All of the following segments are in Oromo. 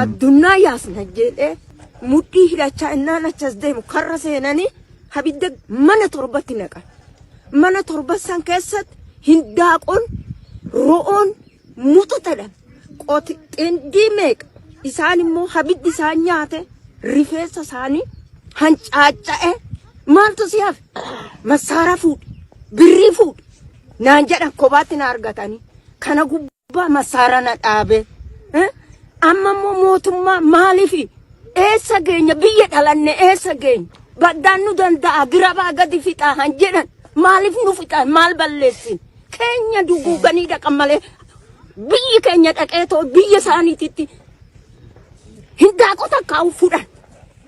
الدنيا ياسنا جد مدي هلا إننا نتزدهم كرسينني هبيد من تربتنا كان من تربت سانكست هنداقون رؤون متتلم قط إنديمك إساني مو هبيد إسانياته رفيس إساني هنش أجا مال تسياف مسارة فود بري فود نانجا كوباتنا أرغتاني كنا قبا مسارة نتابه أما موتما مالي في إيسا جيني بيت هلاني إيسا جيني بدانو دندا أغرابا غدي فتا هنجران مالي فنو فتا مال بلسين كينيا دوغو غني دا كمالي بي كينيا تاكيتو بي ساني تيتي هنداكو تاكاو فودان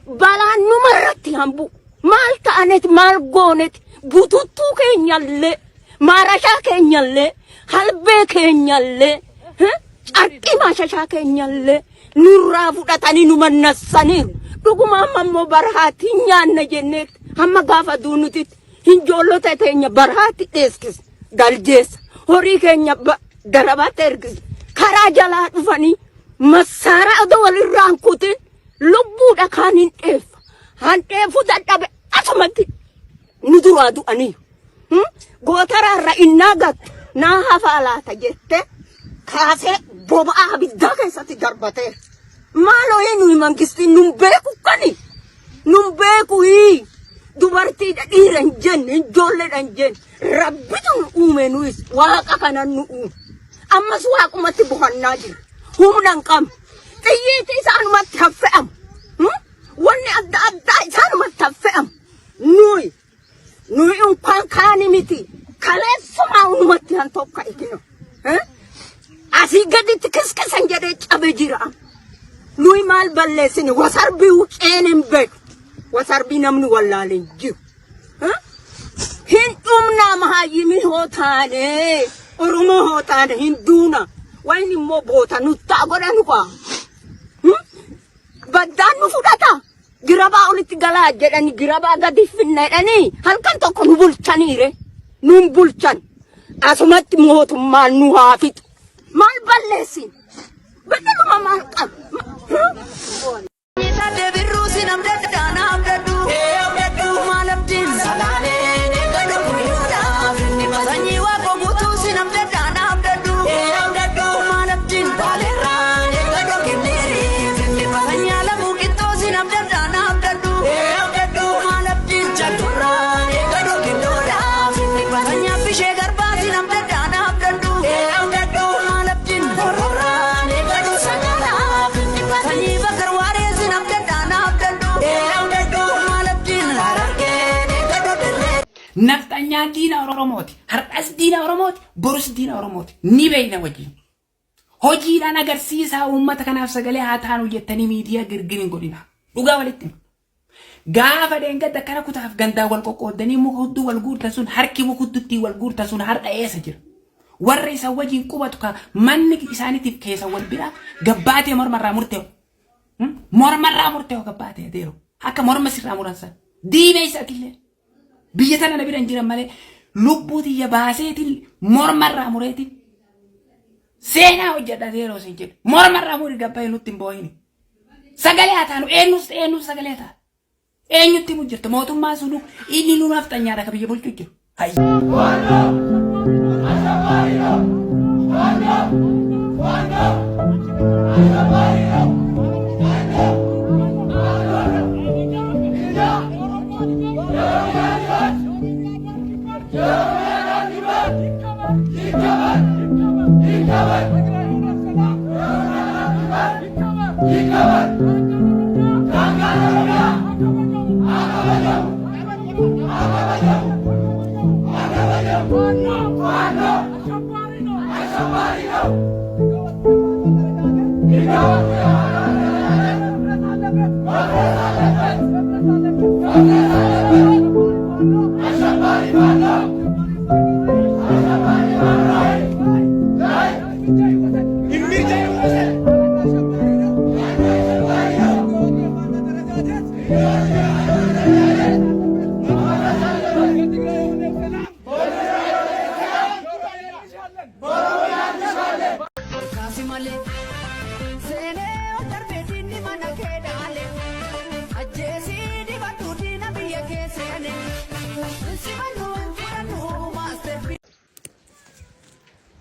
بالا نمرتي همبو مال تانت مال غونت بوتوتو كينيا اللي ماراشا كينيا اللي حلبي كينيا اللي أركي ما شاشا كينيا اللي نورا فوداتاني نمنساني Duguma mammo barhati nyanna jennet hamma gafa dunutit hinjollo tatenya barhati teskis daljes hori kenya darabat ergis kara jala dufani masara ado walirrankutin lubbu da kanin ef han efu dadabe asmati nuduradu ani gotara ra innagat na hafala tajette kase boba abidda kaisati darbate Malo enu mangisti numbeku kani numbeku hi dubarti da diran jen jolle dan jen rabbitun umenuis waqa kanan nu amma suwaqu mati buhannajir humnan kam tiyiti san matafam wonni adda san matafam nui un pankani miti kalefuma umati han tokka ikino asigadi tikiskesan jade cabejira Lui mal ballesini wasarbi ucenin bek wasarbi namni wallalin jiru hindumna mahayimi hotane orumo hotane hinduna wayni mo bota nutta godanu kwa badanu fudata giraba ulit gala jedani giraba gadi finnedani halkan tokko nubulchanire numbulchan asumatti motumma nu hafit mal ballesini betul mama kan Nita Devi Rusi nam dada nam dadu malam din salane negado kuyuda ni masanyi wa kobutu sinam dada nam dadu malam din balera negado kiniri ni masanya la mukito sinam dada nam dadu malam din chandura negado kinora ni masanya pishe garba sinam dada nam dadu malam din horora negado sagala ni masanya bakar نفتنيا دينا ورموتي هرقس دينا ورموتي برس دينا ورموتي نبينا وجي هجي أنا قرسيسها ومتى كان نفس قلي هاتانو جتني ميديا قرقين قولنا لقا ولتن قافة دين قد كنا كتاف قندا والقوقود دني مخدو والقور تسون حركي مخدتي والقور تسون حرق أيسجر ورئيس وجي قوتك منك إساني تفكيس والبرا قباتي مرمرة مرتو مرمرة مرتو قباتي ديرو هكا مرمسي رامورانسا دينا يساكيلي بيتنا نبي رنجينا ماله لبوتي يا باسيتي مرمرة مريتي سينا وجدا ديرو سنجد مرمرة مري قبائي نوتين بويني سغاليات هانو إنو سغاليات إنو تيمو جرت موتو ما سنو إني نو نفتن يارا كبير بولتو جر هاي وانا أشبايا وانا أشبايا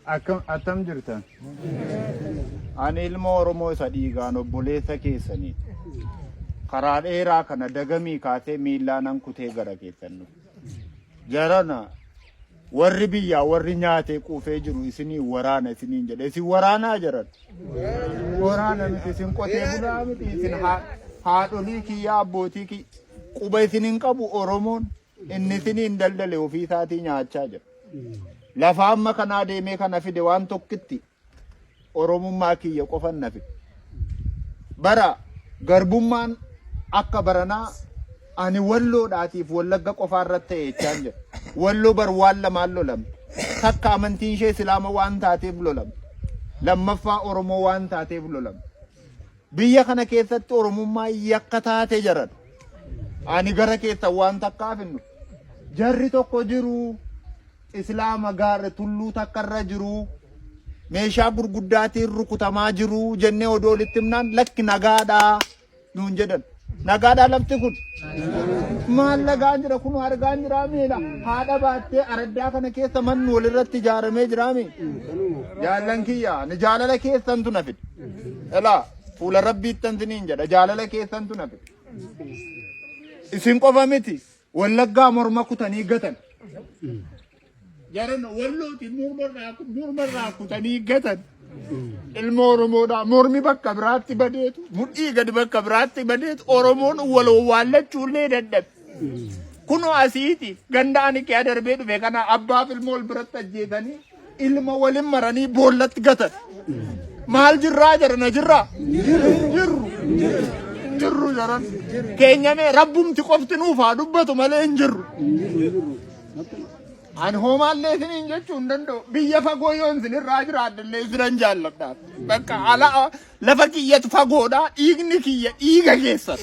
Attam jirtan. Ani ilma Oromoo isa dhiigaan obboleessa keessanii. Karaa dheeraa kana dagamii kaasee miillaan kutee gara keessan. Jarana warri biyyaa warri nyaatee quufee jiru isinii waraana isiniin jedhe. Isin waraanaa jiran. Waraana miti isin qotee bulaa miti isin haadholii kiyyaa abbootii kiyya. Quba isiniin qabu Oromoon inni isiniin daldale ofii isaatii nyaachaa jira. Lafa amma kanaa deemee kana fide waan tokkitti Oromummaa kiyya qofan na fide. Bara garbummaan akka baranaa ani walloodhaatiif wallagga qofaa irratti ta'e jechaan jira. Walloo bar waan lamaan lolamte. Takka amantiin ishee Islaama waan taateef lolamte. Lammaffaa Oromoo waan taateef lolamte. Biyya kana keessatti Oromummaa yakka taate jiran. Ani gara keessa waan takkaaf hinnu. Jarri tokko jiru. Islaama gaara tulluu takkarra jiru. Meeshaa gurguddaatiin rukutamaa jiru jennee odoo walitti himnaan lakki nagaadhaa nuun jedhan. Nagaadhaa lafti kun. Maal nagaan jira kun argaan jira miidha. Haadha baattee araddaa kana keessa manni walirratti ijaaramee jira mi. Jaallan kiyya ni jaalala keessantu na fide. Elaa fuula rabbiittan siniin jedha jaalala keessantu na fide. Isin qofa miti wallaggaa morma kutanii gatan. Jaran wallootiin mormarraa kutanii gatan. Ilma Oromoodhaa mormi bakka biraatti badeetu mudhii gadi bakka biraatti badeetu Oromoon wal owwaallachuullee dadhabe. Kunoo asiiti gandaan kee darbee dhufe kana abbaaf ilma wal biratti ajjeetanii ilma waliin maranii boollatti gatan. Maal jirraa jarana jirraa? Jirru jaran. Keenyamee rabbumti qofti nuuf haa dubbatu malee hin jirru. An homaallee isiniin jechuun danda'u biyya fagoo yoon isinirraa jiraadhallee isinan jaalladhaa. Bakka ala lafa kiyyatu fagoodhaa dhiigni kiyya dhiiga keessan.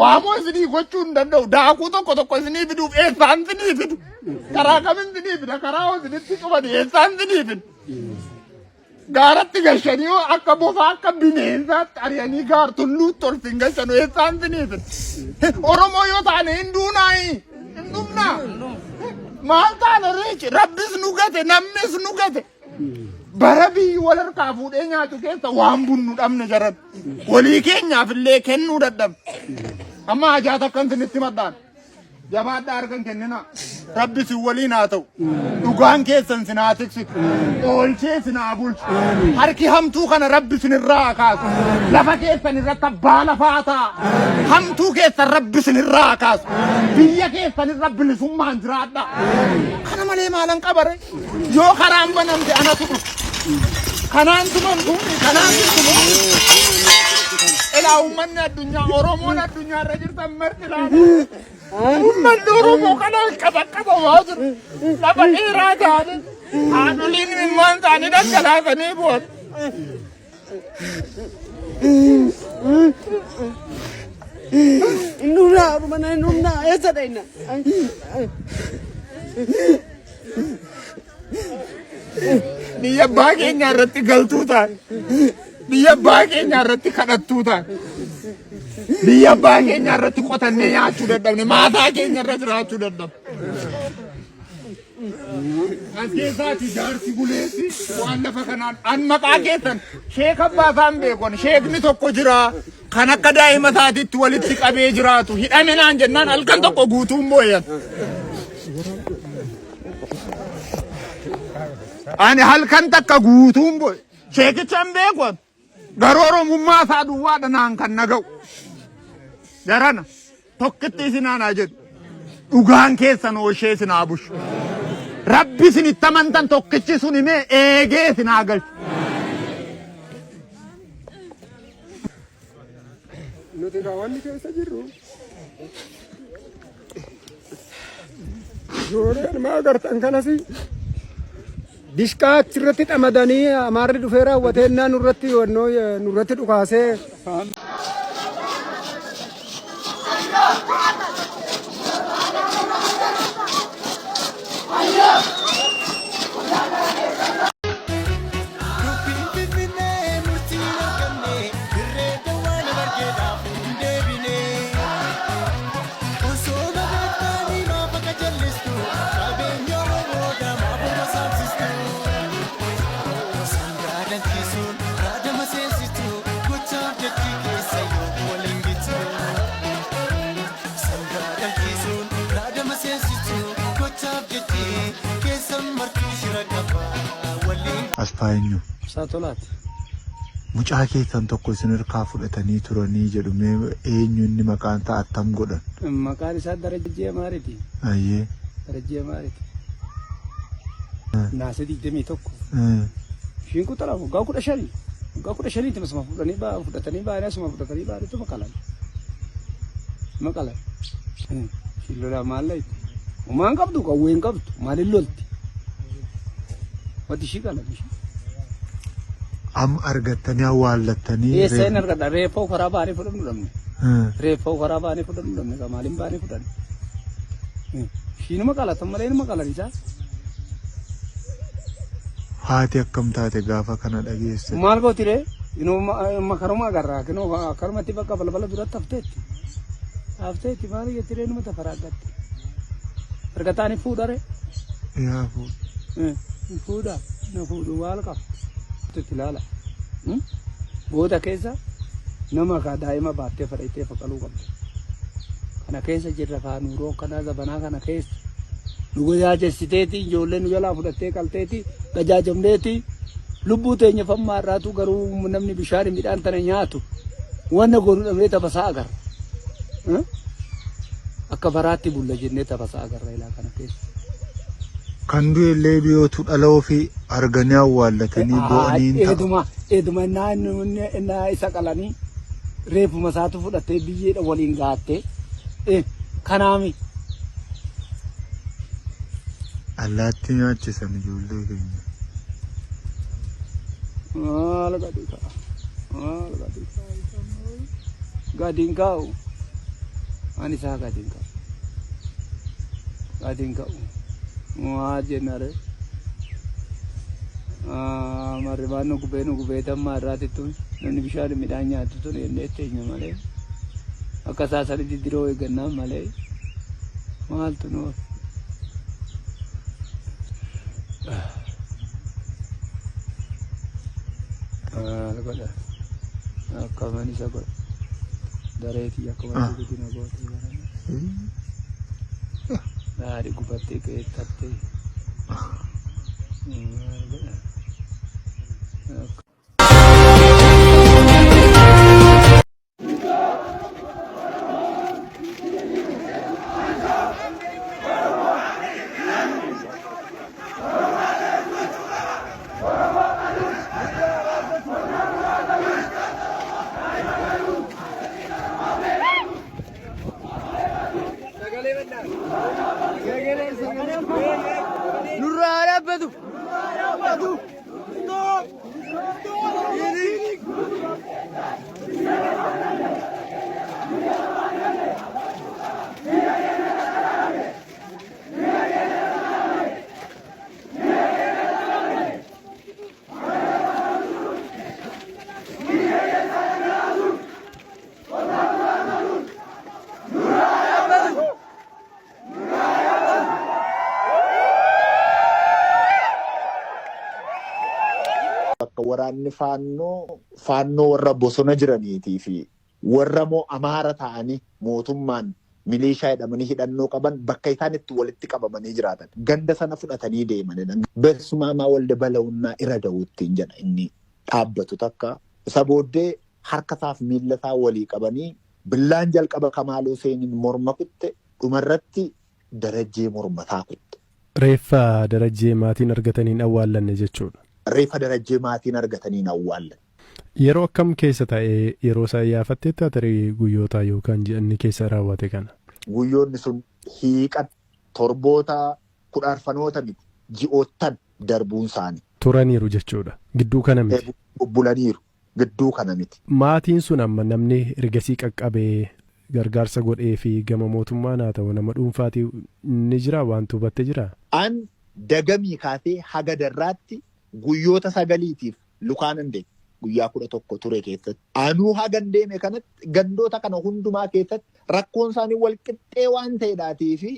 Waamoo isinii gochuun danda'u daakuu tokko isinii fiduuf eessaan isinii fidu. Karaa kamin isinii fida karaa isinitti cufate eessaan isinii fidu. Gaaratti gashanii akka bofaa akka bineensaatti ari'anii gaar tulluutti ol sin gashanu eessaan isinii fidu. Oromoo yoo taane hin duunaayi. Hin dhumnaa. Maal taane reechi rabbis nu gate namnis nu gate. Bara biyyi wal harkaa fuudhee nyaatu keessa waan bunnu dhabne jaran. Walii keenyaaf illee kennuu dadhabne. Amma hajaata akkan isinitti maddaan. Jabaadhaa argan kennina. Rabbis waliin haa ta'u. Dhugaan keessan sin haa tiksitu. Oolchee sin haa bulchu. Harki hamtuu kana rabbi sinirraa kaasu. Lafa keessan irratti abbaa lafaa ta'a. Hamtuu keessan rabbi sinirraa kaasu. Biyya keessan irra bilisummaan jiraadha. Kana malee maalan qabare? Yoo karaan banamte anatu dhufu. Kanaan tumamtu kanaan tumamtu. Ilaa uummanni addunyaa Oromoon addunyaa irra jirtan marti laata. Uummanni Oromoo kana qabamaa jiru. Lafa dheeraa taane haadholiin imimmaan isaanii dhangalaasanii booda. Nuna mana nuna esa daina. Biyya baay'ee irratti galtuu taane. Biyya baay'ee irratti kadhattuu taane. Biyya baay'ee irratti qotannee nyaachuu dadhabne maataa keenya irra jiraachuu dadhabne. As keessaati jaarsi buleessi waan lafa kanaan an maqaa keessan sheek Abbaasaan beekon sheekni tokko jira kan akka daa'ima isaatiitti walitti qabee jiraatu hidhame naan jennaan halkan tokko guutuun booyan. Ani halkan takka guutuun booy sheekichaan beekon garuu Oromummaa isaa duwwaadha naan kan naga'u. Jarana tokkitti isin aanaa jedhu dhugaan keessan ooshee isin haa bushu. Rabbi isin itti amantan tokkichi sun himee eegee isin haa galchu. Nuti kaawwanni keessa jirru. Jooreen maa agartan kanasi dishqaa achirratti dhamadanii amaarri dhufee raawwateennaa nurratti dhukaasee. Maqaffaayenyu. Saatolaat. Mucaa keessan tokko isin hirkaa fudhatanii turanii jedhu mee eenyu inni maqaan isaa attam godhan? Maqaan isaa Darajjee Maariiti. Ayyee. Darajjee Maariiti. Naasii 21. Ishiin kutara waggaa 15. Waggaa 15 masuma fudhatanii baay'ee asuma fudhatanii baay'eetu maqalan. Maqalan. Ishiin lolaa maal laayiti? Uumaan qabdu qawween qabdu maaliin lolti? Wanti ishii qalan ishii. Am argattanii awwaallattanii. Eesseen argata reeffoo karaa baanii fudhannu dhabne. Reeffoo karaa baanii fudhannu dhabne maaliin baanii fudhanne? Ishiinuma qalatan malee inuma qalanisaa. Haati akkam taate gaafa kana dhageesse? Maal gooti ree? Inuu makaruma agarraa kinoo akkanumatti bakka balbala duratti hafteetti. Hafteetti maal jetti ree numa tafaraaggatte. Argataani fuudha ree? Yaa fuudha. Fuudha. Na fuudhu maal qaba? Tutti ilaala. Booda keessa nama kaa daa'ima baattee fudhattee faqaluu qabdi. Kana keessa jirra kaa nuuroo kanaa zabanaa kana keessa. Nu gajaajessiteeti ijoollee nu jalaa fudhattee qalteeti gajaajamneeti lubbuu teenya fammaa irraatu garuu namni bishaan midhaan tana nyaatu wanna goonu dhabnee tapasaa agarra. Akka baraatti bulla jennee tapasaa agarra ilaa kana keessa. Kan du'e illee dhiyootu dhala ofii arganii awwaallatanii bo'aniin ta'a. Eeduma innaa isa qalanii reefuma isaatu fudhattee biyyeedha waliin gaattee kanaami. Allaatti nyaachisan ijoollee keenya. Maal gadi ka'a? Maal gadi ka'a? Gadiin kaa'u. Ani isaa gadiin kaa'u. Gadiin kaa'u. Maal jennare? Marribaan nu gubee tammaa irraati tun namni bishaan midhaan nyaatu tun ennee teenya malee. Akka isaa sanitti diroo eeggannaan malee. Maaltu nu godha akkaman isa godha dareetii akkaman guddina goote daadhi gubattee keettattee Waraanni faannoo warra bosona jiraniitii fi warra moo amaara ta'anii mootummaan milishaa jedhamanii hidhannoo qaban bakka isaan itti walitti qabamanii jiraatan ganda sana fudhatanii deemanidha. Bersumaamaa walde bala'unnaa irra da'uuttiin jedha inni dhaabbatu takka. Isa booddee harkasaaf miillasaa walii qabanii billaan jalqaba Kamaaloo Seeniin morma kutte dhumarratti Darajjee mormataa kutte. Reeffa Darajjee maatiin argataniin awwaallanne jechuudha. Reeffa Darajjee maatiin argataniin awwaallan. Yeroo akkam keessa ta'ee yeroo isaa yaafatteetti tarii guyyoota yookaan ji'anni keessa raawwate kana? Guyyoonni sun hiiqan torboota kudhaarfanoota miti ji'oottan darbuun isaanii. Turaniiru jechuudha. Gidduu kana miti. Bulaniiru gidduu kana miti. Maatiin sun amma namni ergasii qaqqabee gargaarsa godhee fi gama mootummaan haa ta'u nama dhuunfaatii ni jira waan tubatte jira? An dagamii kaasee haga darraatti guyyoota 9tiif lukaan deeme. Guyyaa 11 ture keessatti. Anuu hagan deeme kanatti gandoota kana hundumaa keessatti rakkoon isaanii wal qixxee waan ta'eedhaatii fi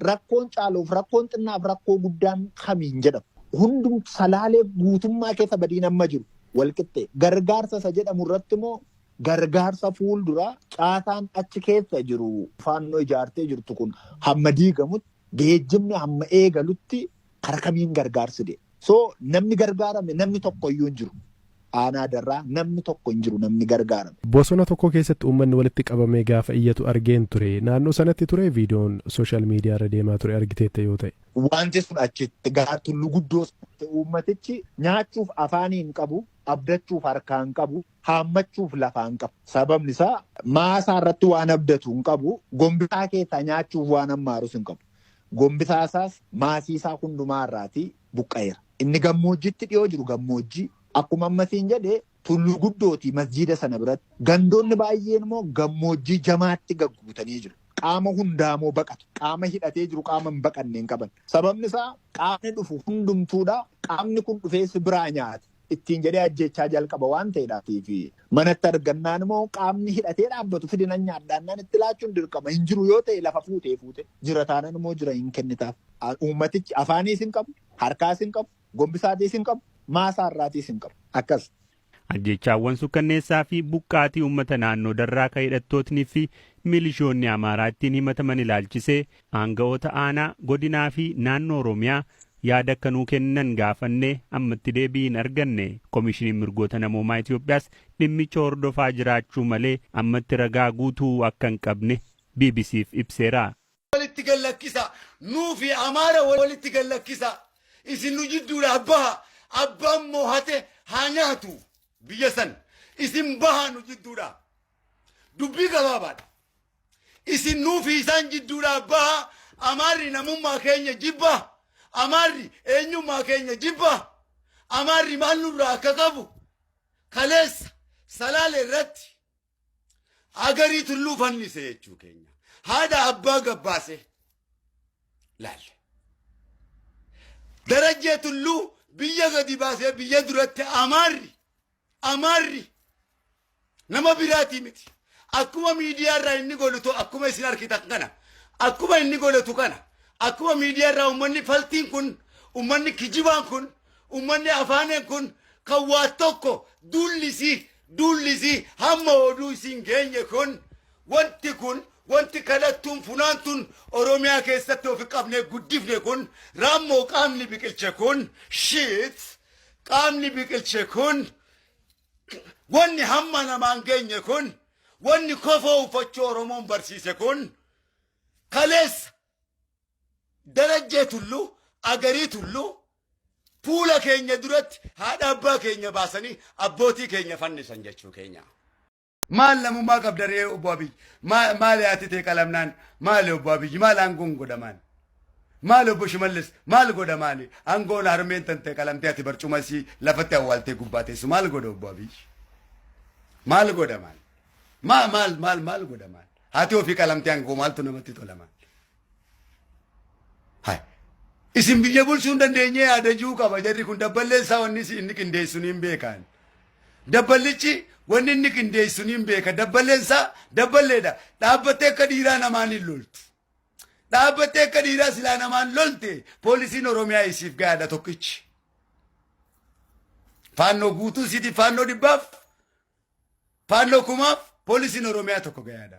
rakkoon caaluuf rakkoon xinnaaf rakkoo guddaan kamiin jedhamu. Hundum salaalee guutummaa keessa badiin amma jiru wal qixxee. Gargaarsa isa jedhamu irratti immoo gargaarsa fuulduraa caasaan achi keessa jiru faannoo ijaartee jirtu kun hamma diigamutti geejjibni hamma eegalutti karaa kamiin gargaarsi deema. So namni gargaarame namni tokko iyyuu hin jiru. Aanaa darraa namni tokko hin jiru namni gargaarame. Bosona tokko keessatti uummanni walitti qabamee gaafa iyyatu argeen ture. Naannoo sanatti ture viidiyoon sooshaal miidiyaa irra deemaa ture argiteetta yoo ta'e. Wanti sun achitti gaartullu guddoo uummatichi nyaachuuf afaanii hin qabu, abdachuuf harkaa hin qabu, haammachuuf lafaa hin qabu. Sababni isaa maasaa irratti waan abdatu hin qabu, gombisaa keessaa nyaachuuf waan hammaarus hin qabu. Gombisaa isaas maasii isaa hundumaa irraatii buqqa'eera. Inni gammoojjitti dhiyoo jiru gammoojjii. Akkuma ammasiin jedhee tulluu guddooti masjiida sana biratti gandoonni baay'een immoo gammoojjii jamaatti gagguutanii jiru. Qaama hundaamoo baqatu. Qaama hidhatee jiru qaama hin baqanne hin qaban. Sababni isaa qaamni dhufu hundumtuudha. Qaamni kun dhufee biraa nyaata. Ittiin jedhee ajjechaa jalqaba waan ta'eedhaafi manatti argannaan immoo qaamni hidhatee dhaabbatu fidina nyaadhaannaan itti laachuun dirqama hin jiru yoo ta'e lafa fuutee jira taanaan immoo jira hin kennitaaf. Uummatichi afaaniis hin qabu, harkaas hin qabu, gombisaatis hin qabu. Maasaa irraatis hin qabu akkas. Ajjechaawwan sukkanneessaa fi buqqaatii uummata naannoo darraa ka hidhattootnii fi milishoonni Amaaraa ittiin himataman ilaalchisee aanga'oota aanaa godinaa fi naannoo Oromiyaa yaada akka nuu kennan gaafannee ammatti deebii hin arganne. Koomishiniin mirgoota namoomaa Itoophiyaas dhimmicha hordofaa jiraachuu malee ammatti ragaa guutuu akka hin qabne BBC'f ibseera. Walitti gallakkisa nuufi Amaara walitti gallakkisa isin nu jidduudha baha. Abbaan moohate haa nyaatu biyya san isin bahaa nu jidduudha. Dubbii gabaabaadha. Isin nuufi isaan jidduudha bahaa. Amaarri namummaa keenya jibba. Amaarri eenyummaa keenya jibba. Amaarri maal nurraa akka qabu kaleessa salaale irratti agarii tulluu fannise jechuu keenya. Haadha abbaa gabbaase laalle. Darajjee tulluu biyya gadi baasee biyya duratti Amaarri nama biraati miti. Akkuma miidiyaa irraa inni godhatu akkuma isin argitan kana akkuma inni godhatu kana akkuma miidiyaa irraa uummanni faltiin kun uummanni kijibaan kun uummanni afaaneen kun kan waa tokko duullisii hamma oduu isin geenye kun wanti kadhattuun funaantuun Oromiyaa keessatti ofi qabnee guddifne kun raammoo qaamni biqilche kun qaamni biqilche kun wanni hamma namaan geenye kun wanni kofoo uffachuu Oromoon barsiise kun kaleessa darajjee tulluu agarii tulluu fuula keenya duratti haadha abbaa keenya baasanii abbootii keenya fannisan jechuu keenya. Maal namummaa qabdaree obbo Abiy maal yaati ta'e qalamnaan maal obbo Abiy maal aangoon godhamaan maal obbo Shimallis maal godhamaan aangoon harmeen tante qalamtee ati barcumasii lafatti awwaaltee gubbaateessu maal godha obbo Abiy maal godhamaan maal godhamaan haati ofii qalamtee aangoo maaltu namatti tolamaan. Hai isin biyya bulchuu dandeenye yaada juu qaba jarri kun dabballeessaa wanni inni qindeessuun hin beekan. Dabballichi wanni inni qindeessuun hin beeka dabballeessaa dabballeedha. Dhaabbattee akka dhiiraa namaan hin loltu. Dhaabbattee akka dhiiraa silaa namaan lolte poolisiin Oromiyaa isiif gahaadha tokkichi. Faannoo guutuu siiti faannoo dhibbaaf faannoo kumaaf poolisiin Oromiyaa tokko gahaadha.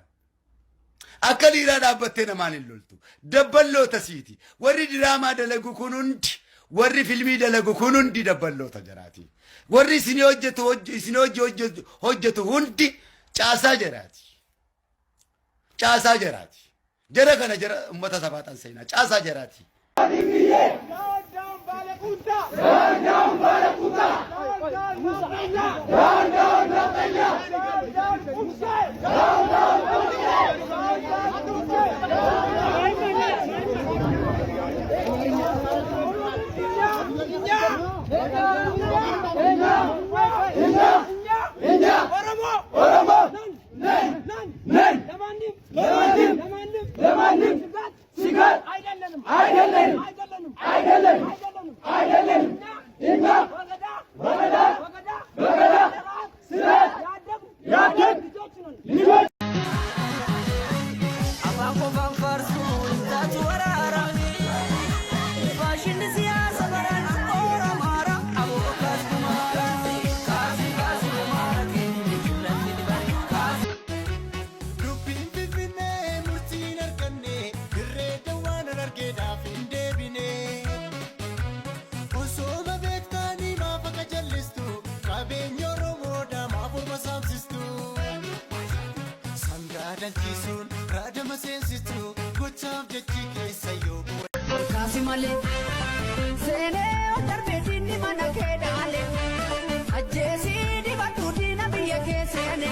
Akka dhiiraa dhaabbattee namaan hin loltu. Dabballoota siiti. Warri diraamaa dalagu kun hundi warri filmii dalagu kun hundi dabballoota jaraati. Warri isin hojjetu hundi caasaa jaraati. Caasaa jaraati. Jara kana jara ummata sabaatan seenaa caasaa jaraati. dallanchiisuun raadama seensituu gochaaf jechi keessa yoo Kasi malee seenee darbeetiin ni mana kee dhaale ajjeesii dibatu diina biyya kee seene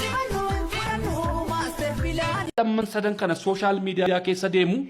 simannuu fudhannuu maaster bilaan. Lamman sadan kana sooshaal miidiyaa keessa deemu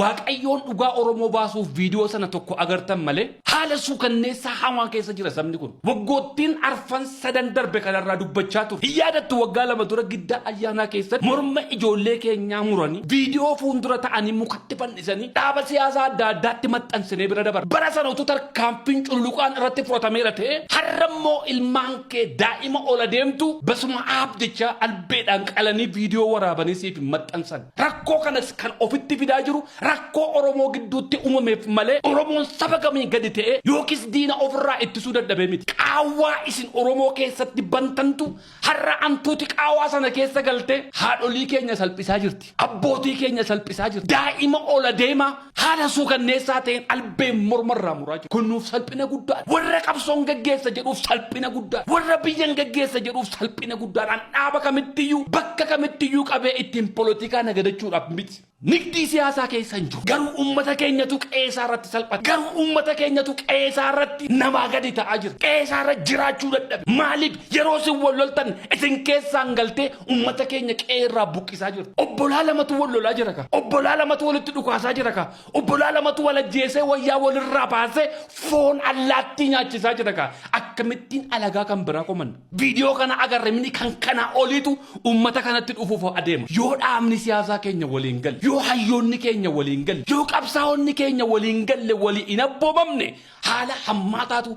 waaqayyoon dhugaa Oromoo baasuuf viidiyoo sana tokko agartan malee haala suukanneessaa hamaa keessa jira sabni kun. Waggoottiin arfan sadan darbe kanarraa dubbachaa ture. Yaadattu waggaa lama dura giddaa ayyaanaa keessatti morma ijoollee keenyaa muranii viidiyoo fuuldura ta'anii mukatti fannisanii dhaaba siyaasaa adda addaatti maxxansinee bira dabar. Bara sana utuu tarkaanfiin culluqaan irratti fudhatameera ta'e har'ammoo ilmaan kee daa'ima ola deemtu basuma aabdichaa albeedhaan qalanii viidiyoo waraabanii siif maxxansan. Rakkoo kanas kan ofitti fidaa jiru rakkoo Oromoo gidduutti uumameef malee Oromoon saba kamii gadi ta'e yookiis diina ofirraa ittisuu dadhabee miti. Qaawwaa isin Oromoo keessatti bantantu har'a antuuti qaawwaa sana keessa galte haadholii keenya salphisaa jirti. Abbootii keenya salphisaa jirti. Daa'ima ola deemaa haala suukanneessaa ta'een albeen mormarraa muraa jiru. Kun nuuf salphina guddaadha. Warra qabsoon gaggeessa jedhuuf salphina guddaadha. Warra biyyan gaggeessa jedhuuf salphina guddaadha. Dhaaba kamittiyyuu bakka kamittiyyuu qabee ittiin polotikaa nagadachuudhaaf miti. Nigdii siyaasaa keessa hin jiru. Garuu uummata keenyatu qeesaa irratti salphata. Garuu uummata keenyatu qeesaa irratti namaa gadi ta'aa jira. Qeesaa irra jiraachuu dadhabe. Maaliif yeroo isin wal loltan isin keessaan galtee uummata keenya qe'ee irraa buqqisaa jirtu. Obbolaa lamatu wal lolaa jira ka. Obbolaa lamatu walitti dhukaasaa jira ka. Obbolaa lamatu wal ajjeesee wayyaa walirraa baasee foon allaattii nyaachisaa jira ka. Akkamittiin alagaa kan biraa qoman. Viidiyoo kana agarre mini kan kana oliitu uummata kanatti dhufuuf adeema. Yoo dhaabni siyaasaa keenya waliin galle. Yoo hayyoonni keenya waliin galle. Yoo qabsaa'onni keenya waliin galle walii hin abboomamne haala hammaataatu